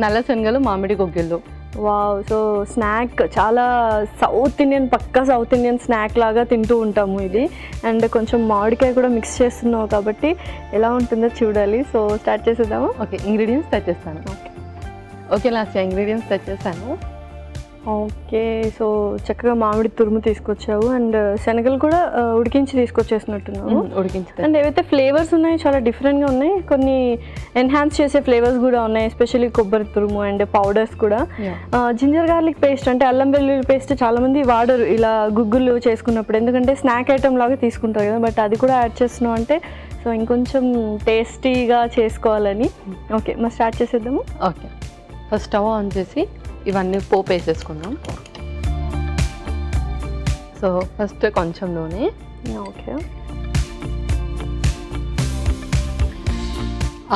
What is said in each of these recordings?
నల్ల శనగలు మామిడి గుగ్గిళ్ళు. వావ్! సో స్నాక్ చాలా సౌత్ ఇండియన్, పక్కా సౌత్ ఇండియన్ స్నాక్ లాగా తింటూ ఉంటాము ఇది. అండ్ కొంచెం మామిడికాయ కూడా మిక్స్ చేస్తున్నావు కాబట్టి ఎలా ఉంటుందో చూడాలి. సో స్టార్ట్ చేసేద్దాము. ఓకే, ఇంగ్రీడియంట్స్ తెచ్చేస్తాను. ఓకే లాస్ట్ ఇంగ్రీడియంట్స్ తెచ్చేస్తాను. ఓకే, సో చక్కగా మామిడి తురుము తీసుకొచ్చావు అండ్ శనగలు కూడా ఉడికించి తీసుకొచ్చేసినట్టున్నావు. అండ్ ఏవైతే ఫ్లేవర్స్ ఉన్నాయో చాలా డిఫరెంట్గా ఉన్నాయి. కొన్ని ఎన్హాన్స్ చేసే ఫ్లేవర్స్ కూడా ఉన్నాయి, ఎస్పెషల్లీ కొబ్బరి తురుము అండ్ పౌడర్స్ కూడా. జింజర్ గార్లిక్ పేస్ట్ అంటే అల్లం వెల్లుల్లి పేస్ట్ చాలామంది వాడరు ఇలా గుగ్గులు చేసుకున్నప్పుడు, ఎందుకంటే స్నాక్ ఐటమ్ లాగా తీసుకుంటారు కదా. బట్ అది కూడా యాడ్ చేస్తున్నావు అంటే సో ఇంకొంచెం టేస్టీగా చేసుకోవాలని. ఓకే, మరి స్టార్ట్ చేసేద్దాము. ఓకే, ఫస్ట్ స్టవ్ ఆన్ చేసి ఇవన్నీ పోపు వేసేసుకుందాం. సో ఫస్ట్ కొంచెం నూనె. ఓకే,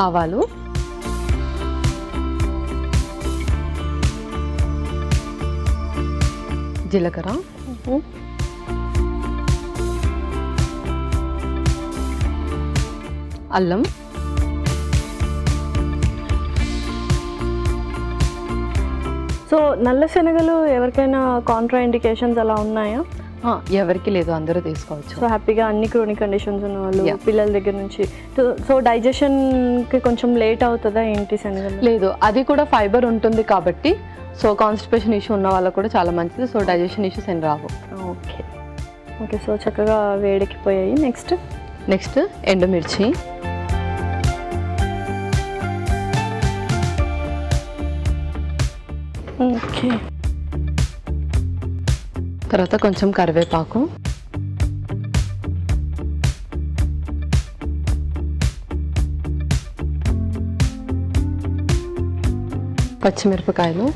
ఆవాలు, జీలకర్ర, అల్లం, సో నల్ల శనగలు ఎవరికైనా కాంట్రా ఇండికేషన్స్ అలా ఉన్నాయా? ఎవరికి లేదు, అందరూ తీసుకోవచ్చు. సో హ్యాపీగా అన్ని క్రోనిక్ కండిషన్స్ ఉన్న వాళ్ళు, పిల్లల దగ్గర నుంచి. సో డైజెషన్కి కొంచెం లేట్ అవుతుందా ఏంటి శనగలు? లేదు, అది కూడా ఫైబర్ ఉంటుంది కాబట్టి సో కాన్స్టిపేషన్ ఇష్యూ ఉన్న వాళ్ళకు కూడా చాలా మంచిది. సో డైజెషన్ ఇష్యూస్ ఏం రావు. ఓకే ఓకే, సో చక్కగా వేడెక్కిపోయాయి. నెక్స్ట్ ఎండుమిర్చి, ఓకే, తర్వాత కొంచెం కరివేపాకు, పచ్చిమిరపకాయలు,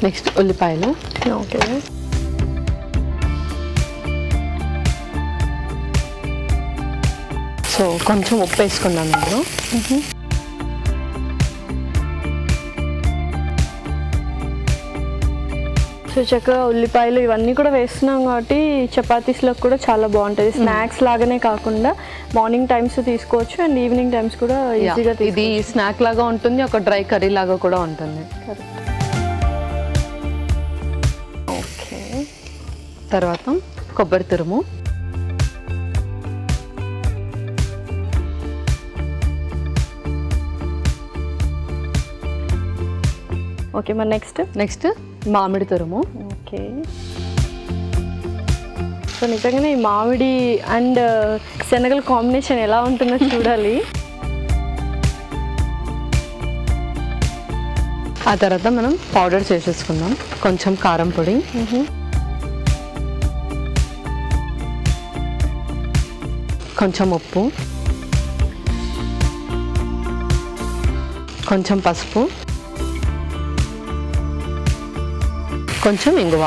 నెక్స్ట్ ఉల్లిపాయలు. ఓకే, సో కొంచెం ఉప్పు వేసుకుందాం ఇందులో. సో చక్కగా ఉల్లిపాయలు ఇవన్నీ కూడా వేస్తున్నాం కాబట్టి చపాతీస్లోకి కూడా చాలా బాగుంటుంది. స్నాక్స్ లాగానే కాకుండా మార్నింగ్ టైమ్స్ తీసుకోవచ్చు అండ్ ఈవినింగ్ టైమ్స్ కూడా ఈజీగా. ఇది స్నాక్ లాగా ఉంటుంది, ఒక డ్రై కర్రీ లాగా కూడా ఉంటుంది. ఓకే, తర్వాత కొబ్బరి తురుము, ఓకే, మరి నెక్స్ట్ మామిడి తురుము. ఓకే, సో నిజంగానే ఈ మామిడి అండ్ శనగల కాంబినేషన్ ఎలా ఉంటుందో చూడాలి. ఆ తర్వాత మనం పౌడర్ చేసేసుకుందాం. కొంచెం కారం పొడి, కొంచెం ఉప్పు, కొంచెం పసుపు, కొంచెం ఇంగువ.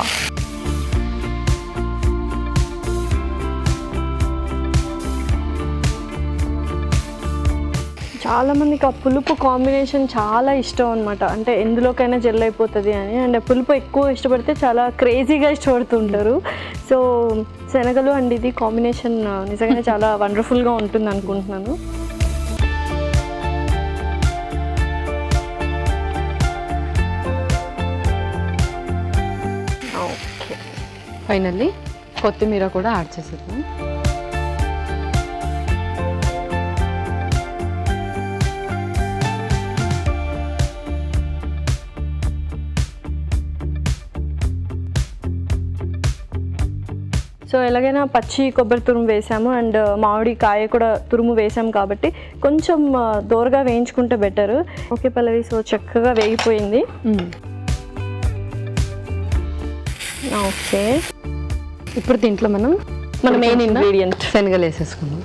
చాలామందికి ఆ పులుపు కాంబినేషన్ చాలా ఇష్టం అనమాట, అంటే ఎందులోకైనా జెల్ అయిపోతుంది అని. అండ్ పులుపు ఎక్కువ ఇష్టపడితే చాలా క్రేజీగా ఇష్టపడుతుంటారు. సో శనగలు అండ్ ఇది కాంబినేషన్ నిజంగానే చాలా వండర్ఫుల్గా ఉంటుంది అనుకుంటున్నాను. ఓకే, ఫైనల్లీ కొత్తిమీర కూడా యాడ్ చేసేద్దాం. సో ఎలాగైనా పచ్చి కొబ్బరి తురుము వేసాము అండ్ మామిడి కాయ కూడా తురుము వేసాము కాబట్టి కొంచెం దోరగా వేయించుకుంటే బెటర్. ఓకే పల్లవి, సో చక్కగా వేగిపోయింది. ఓకే, ఇప్పుడు దీంట్లో మనం మెయిన్ ఇంగ్రీడియంట్ శనగలు వేసేసుకుందాం.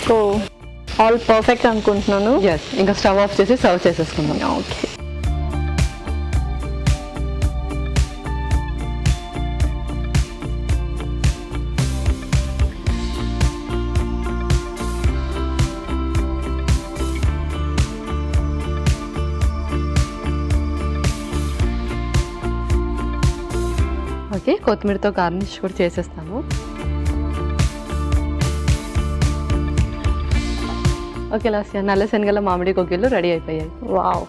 సో ఆల్ పర్ఫెక్ట్ అనుకుంటున్నాను. ఇంకా స్టవ్ ఆఫ్ చేసి సర్వ్ చేసేసుకుందాం. ఓకే, ఓకే, కొత్తిమీరతో గార్నిష్ కూడా చేసేస్తాము. ఓకే లాస్య, నల్ల శనగల మామిడి గుగ్గిళ్ళు రెడీ అయిపోయాయి. వావ్,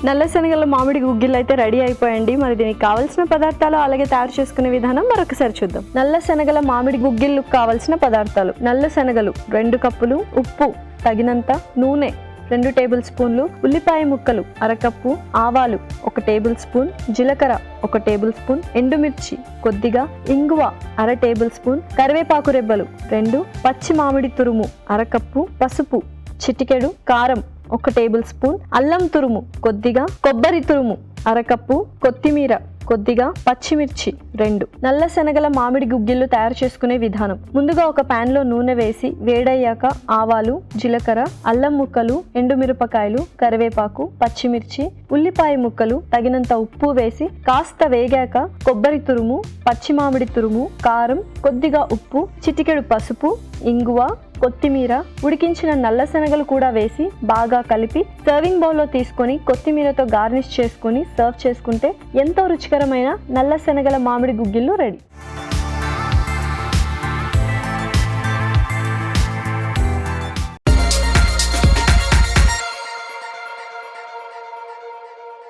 నల్ల శనగల మామిడి గుగ్గిళ్ళు అయితే రెడీ అయిపోయండి. మరి దీనికి కావాల్సిన పదార్థాలు అలాగే తయారు చేసుకునే విధానం మరొకసారి చూద్దాం. నల్ల శనగల మామిడి గుగ్గిళ్ళకు కావాల్సిన పదార్థాలు: నల్ల శనగలు 2 కప్పులు, ఉప్పు తగినంత, నూనె 2 టేబుల్ స్పూన్లు, ఉల్లిపాయ ముక్కలు 1/2 కప్పు, ఆవాలు 1 టేబుల్ స్పూన్, జీలకర్ర 1 టేబుల్ స్పూన్, ఎండుమిర్చి కొద్దిగా, ఇంగువ 1/2 టేబుల్ స్పూన్, కరివేపాకు రెబ్బలు 2, పచ్చి మామిడి తురుము 1/2 కప్పు, పసుపు చిటికెడు, కారం 1 టేబుల్ స్పూన్, అల్లం తురుము కొద్దిగా, కొబ్బరి తురుము 1/2 కప్పు, కొత్తిమీర కొద్దిగా, పచ్చిమిర్చి 2. నల్ల శనగల మామిడి గుగ్గిళ్ళు తయారు చేసుకునే విధానం: ముందుగా ఒక పాన్ లో నూనె వేసి వేడయ్యాక ఆవాలు, జీలకర్ర, అల్లం ముక్కలు, ఎండుమిరపకాయలు, కరివేపాకు, పచ్చిమిర్చి, ఉల్లిపాయ ముక్కలు, తగినంత ఉప్పు వేసి కాస్త వేగాక కొబ్బరి తురుము, పచ్చి మామిడి తురుము, కారం, కొద్దిగా ఉప్పు, చిటికెడు పసుపు, ఇంగువ, కొత్తిమీర, ఉడికించిన నల్ల శనగలు కూడా వేసి బాగా కలిపి సర్వింగ్ బౌల్లో తీసుకొని కొత్తిమీరతో గార్నిష్ చేసుకొని సర్వ్ చేసుకుంటే ఎంతో రుచికరమైన నల్ల శనగల మామిడి గుగ్గిళ్ళు రెడీ.